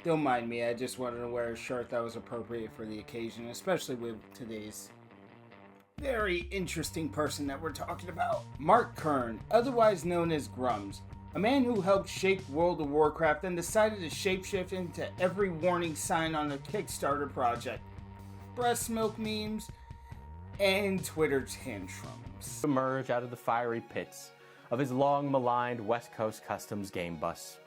Don't mind me, I just wanted to wear a shirt that was appropriate for the occasion, especially with today's very interesting person that we're talking about. Mark Kern, otherwise known as Grummz, a man who helped shape World of Warcraft and decided to shapeshift into every warning sign on the Kickstarter project, breast milk memes, and Twitter tantrums. Emerge out of the fiery pits of his long maligned West Coast Customs game bus.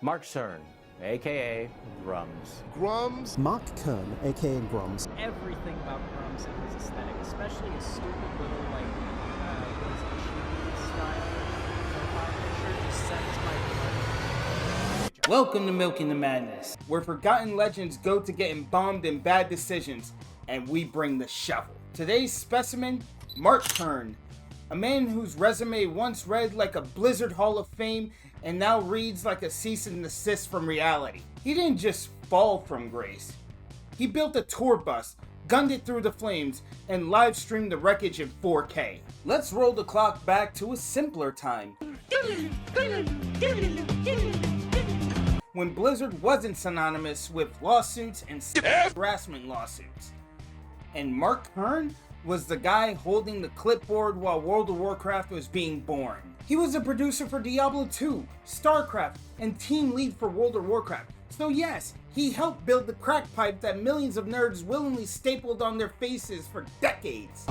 Mark Kern, aka Grummz. Grummz. Mark Kern, aka Grummz. Everything about Grummz and his aesthetic, especially his stupid little, like, what is it, chibi style profile picture, just sends my blood. Welcome to Milking the Madness, where forgotten legends go to get embalmed in bad decisions, and we bring the shovel. Today's specimen, Mark Kern, a man whose resume once read like a Blizzard Hall of Fame and now reads like a cease and desist from reality. He didn't just fall from grace. He built a tour bus, gunned it through the flames, and live streamed the wreckage in 4K. Let's roll the clock back to a simpler time, when Blizzard wasn't synonymous with lawsuits and harassment lawsuits. And Mark Kern was the guy holding the clipboard while World of Warcraft was being born. He was a producer for Diablo 2, StarCraft, and team lead for World of Warcraft. So yes, he helped build the crack pipe that millions of nerds willingly stapled on their faces for decades.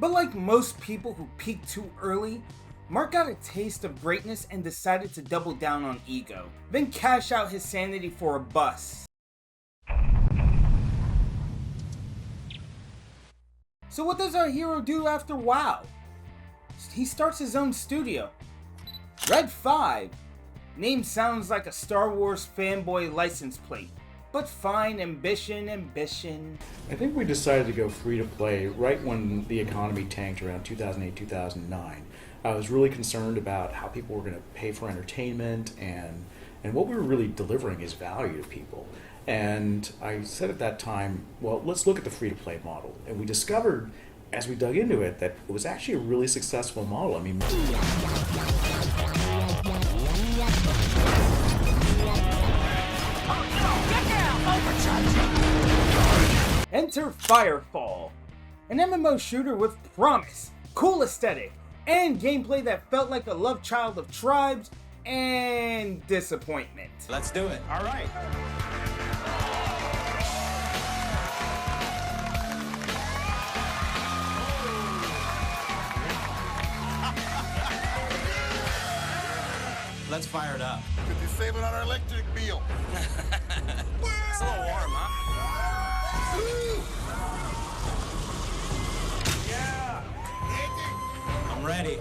But like most people who peak too early, Mark got a taste of greatness and decided to double down on ego, then cash out his sanity for a bus. So what does our hero do after WoW? He starts his own studio, Red 5. Name sounds like a Star Wars fanboy license plate, but fine, ambition. I think we decided to go free to play right when the economy tanked around 2008, 2009. I was really concerned about how people were going to pay for entertainment and what we were really delivering is value to people. And I said at that time, well, let's look at the free-to-play model. And we discovered, as we dug into it, that it was actually a really successful model. I mean, Enter Firefall, an MMO shooter with promise, cool aesthetic, and gameplay that felt like a love child of tribes and disappointment. Let's do it. All right. Let's fire it up. Could you save it on our electric bill? It's a little warm, huh? I'm ready.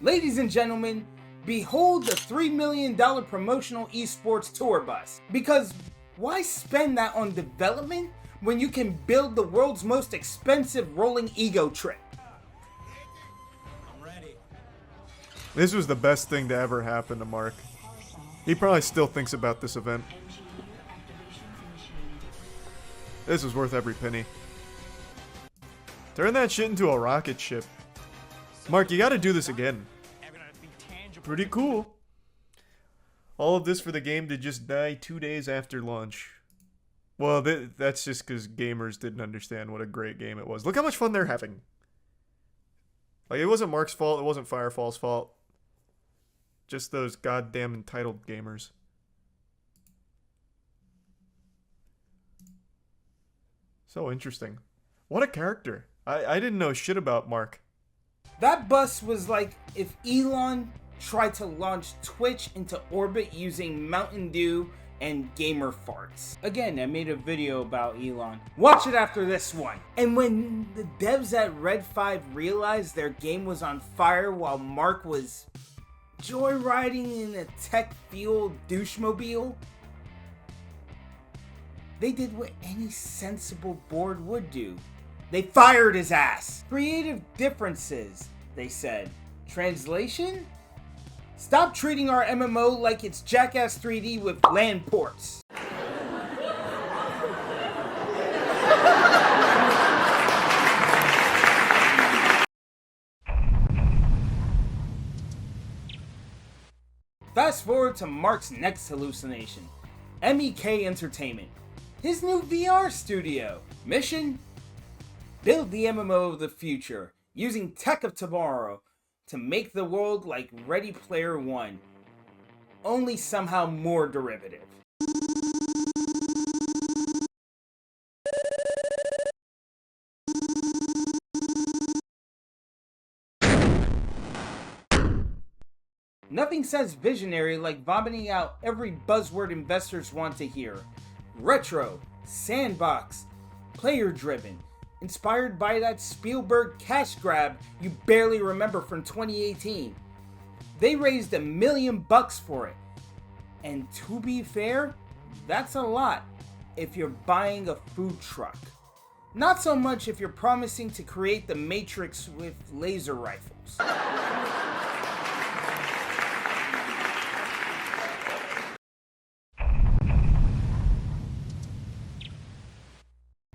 Ladies and gentlemen, behold the $3 million promotional esports tour bus. Because why spend that on development when you can build the world's most expensive rolling ego trip? I'm ready. This was the best thing to ever happen to Mark. He probably still thinks about this event. This was worth every penny. Turn that shit into a rocket ship. Mark, you gotta do this again. Pretty cool. All of this for the game to just die 2 days after launch. Well, that's just because gamers didn't understand what a great game it was. Look how much fun they're having. Like, it wasn't Mark's fault, it wasn't Firefall's fault. Just those goddamn entitled gamers. So interesting. What a character. I didn't know shit about Mark. That bus was like if Elon tried to launch Twitch into orbit using Mountain Dew and gamer farts. Again, I made a video about Elon. Watch it after this one. And when the devs at Red 5 realized their game was on fire while Mark was joyriding in a tech-fueled douchemobile, they did what any sensible board would do. They fired his ass. Creative differences, they said. Translation? Stop treating our MMO like it's Jackass 3D with LAN ports. Fast forward to Mark's next hallucination, MEK Entertainment, his new VR studio. Mission? Build the MMO of the future, using tech of tomorrow to make the world like Ready Player One, only somehow more derivative. Nothing says visionary like vomiting out every buzzword investors want to hear. Retro, sandbox, player-driven, inspired by that Spielberg cash grab you barely remember from 2018. They raised $1 million for it. And to be fair, that's a lot if you're buying a food truck. Not so much if you're promising to create the Matrix with laser rifles.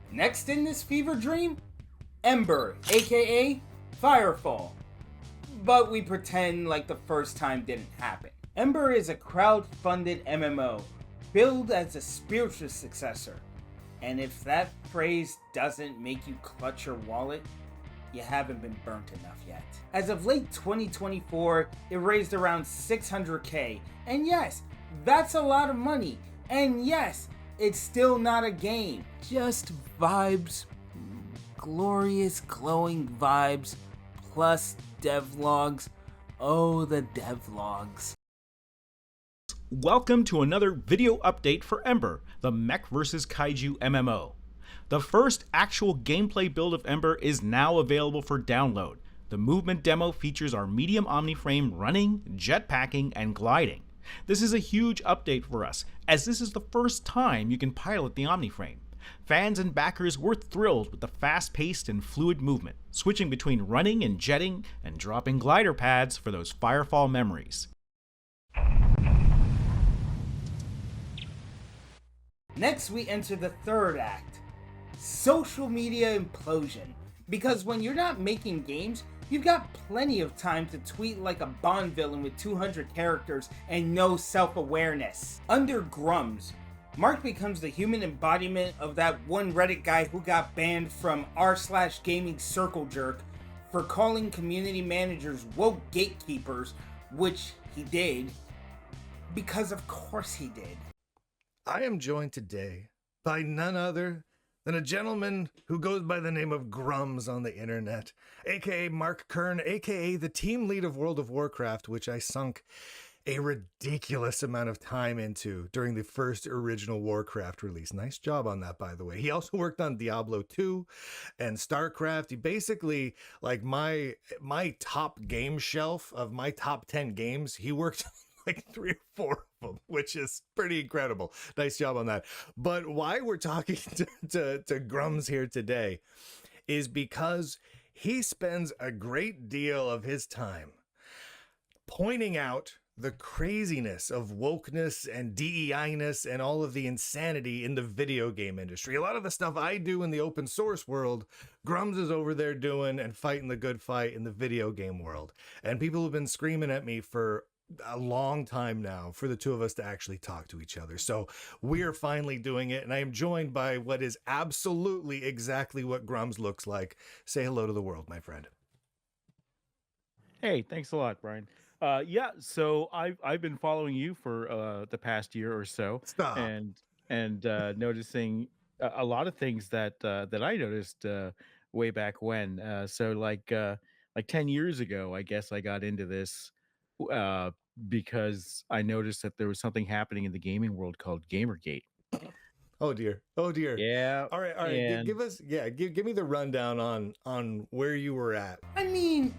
Next in this fever dream, Ember, aka Firefall. But we pretend like the first time didn't happen. Ember is a crowd-funded MMO, billed as a spiritual successor. And if that phrase doesn't make you clutch your wallet, you haven't been burnt enough yet. As of late 2024, it raised around 600k. And yes, that's a lot of money. And yes, it's still not a game. Just vibes. Glorious glowing vibes. Plus devlogs. Oh, the devlogs. Welcome to another video update for Ember, the Mech vs. Kaiju MMO. The first actual gameplay build of Ember is now available for download. The movement demo features our medium omniframe running, jetpacking, and gliding. This is a huge update for us, as this is the first time you can pilot the omniframe. Fans and backers were thrilled with the fast-paced and fluid movement, switching between running and jetting and dropping glider pads for those Firefall memories. Next, we enter the third act, social media implosion. Because when you're not making games, you've got plenty of time to tweet like a Bond villain with 200 characters and no self-awareness. Under Grummz, Mark becomes the human embodiment of that one Reddit guy who got banned from r/gaming circle jerk for calling community managers woke gatekeepers, which he did, because of course he did. I am joined today by none other than a gentleman who goes by the name of Grummz on the internet, aka Mark Kern, aka the team lead of World of Warcraft, which I sunk a ridiculous amount of time into during the first original Warcraft release. Nice job on that, by the way. He also worked on Diablo 2 and StarCraft. He basically, like my top game shelf of my top 10 games, he worked like 3 or 4 of them, which is pretty incredible. Nice job on that. But why we're talking to Grummz here today is because he spends a great deal of his time pointing out the craziness of wokeness and DEI-ness and all of the insanity in the video game industry. A lot of the stuff I do in the open source world, Grummz is over there doing and fighting the good fight in the video game world. And people have been screaming at me for a long time now for the two of us to actually talk to each other. So we are finally doing it, and I am joined by what is absolutely exactly what Grummz looks like. Say hello to the world, my friend. Hey, thanks a lot, Brian. Yeah, so I've been following you for the past year or so. Stop. And noticing a lot of things that I noticed way back when. So like 10 years ago, I guess I got into this because I noticed that there was something happening in the gaming world called Gamergate. Oh dear. Oh dear. Yeah. All right. Give me the rundown on where you were at. I mean,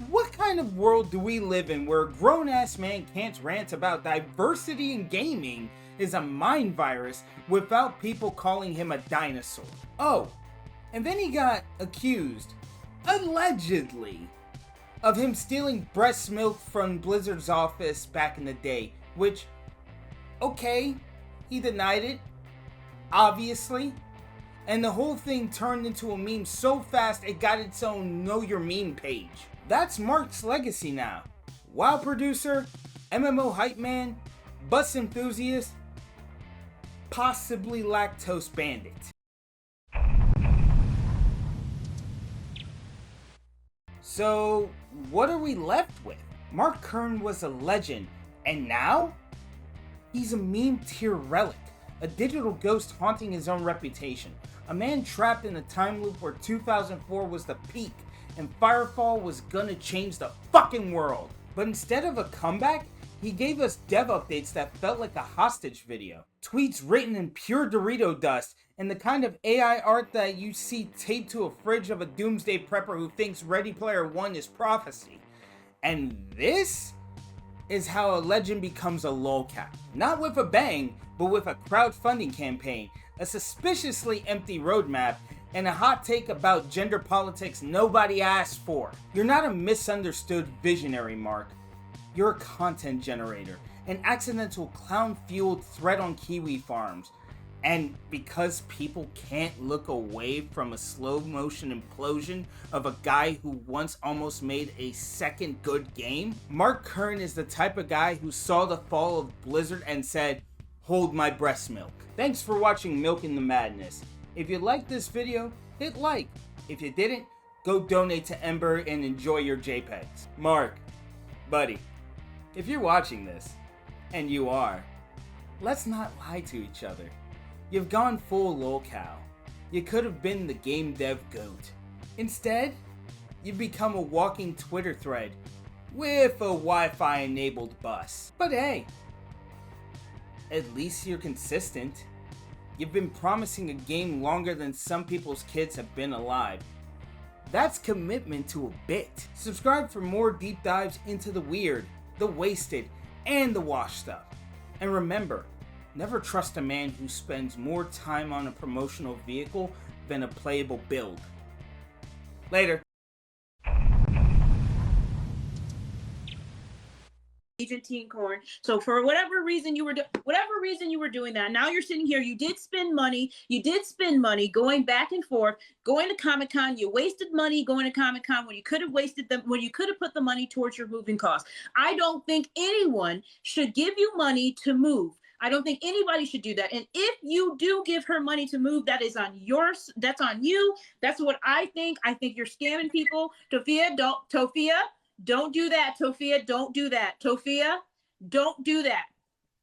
what kind of world do we live in where a grown-ass man can't rant about diversity in gaming is a mind virus without people calling him a dinosaur? Oh, and then he got accused, allegedly, of him stealing breast milk from Blizzard's office back in the day, which, okay, he denied it, obviously, and the whole thing turned into a meme so fast it got its own Know Your Meme page. That's Mark's legacy now. Wow, producer, MMO hype man, bus enthusiast, possibly Lactose Bandit. So, what are we left with? Mark Kern was a legend, and now? He's a meme tier relic, a digital ghost haunting his own reputation, a man trapped in a time loop where 2004 was the peak, and Firefall was gonna change the fucking world. But instead of a comeback, he gave us dev updates that felt like a hostage video. Tweets written in pure Dorito dust, and the kind of AI art that you see taped to a fridge of a doomsday prepper who thinks Ready Player One is prophecy. And this is how a legend becomes a lolcat. Not with a bang, but with a crowdfunding campaign, a suspiciously empty roadmap, and a hot take about gender politics nobody asked for. You're not a misunderstood visionary, Mark. You're a content generator, an accidental clown-fueled threat on Kiwi farms. And because people can't look away from a slow-motion implosion of a guy who once almost made a second good game, Mark Kern is the type of guy who saw the fall of Blizzard and said, "Hold my breast milk." Thanks for watching Milking the Madness. If you liked this video, hit like. If you didn't, go donate to Ember and enjoy your JPEGs. Mark, buddy, if you're watching this, and you are, let's not lie to each other. You've gone full lolcow. You could have been the game dev goat. Instead, you've become a walking Twitter thread with a Wi-Fi enabled bus. But hey, at least you're consistent. You've been promising a game longer than some people's kids have been alive. That's commitment to a bit. Subscribe for more deep dives into the weird, the wasted, and the washed stuff. And remember, never trust a man who spends more time on a promotional vehicle than a playable build. Later. Agent Teen Corn. So for whatever reason you were doing that, now you're sitting here. You did spend money going back and forth, going to Comic-Con. You wasted money going to Comic-Con when you could have put the money towards your moving costs. I don't think anyone should give you money to move. I don't think anybody should do that. And if you do give her money to move, that's on you. That's what I think. I think you're scamming people. Tofia, don't do that. Tofia, don't do that. Tofia, don't do that.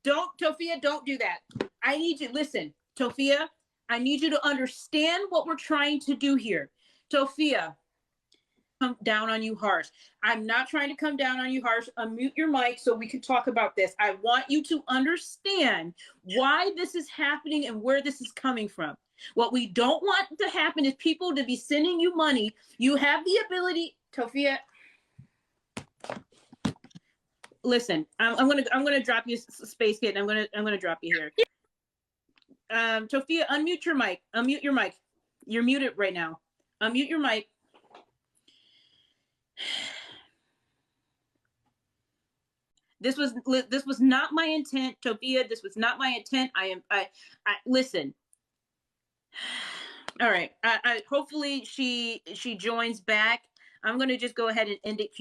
Tofia, don't do that. I need you, listen, Tofia, I need you to understand what we're trying to do here. Tofia, come down on you harsh. I'm not trying to come down on you harsh. Unmute your mic so we can talk about this. I want you to understand why this is happening and where this is coming from. What we don't want to happen is people to be sending you money. You have the ability, Tofia. Listen, I'm gonna drop you, Space Kid. I'm gonna drop you here. Tofia, unmute your mic. Unmute your mic. You're muted right now. Unmute your mic. This was not my intent, Tofia. This was not my intent. I listen. All right. I hopefully she joins back. I'm gonna just go ahead and end it.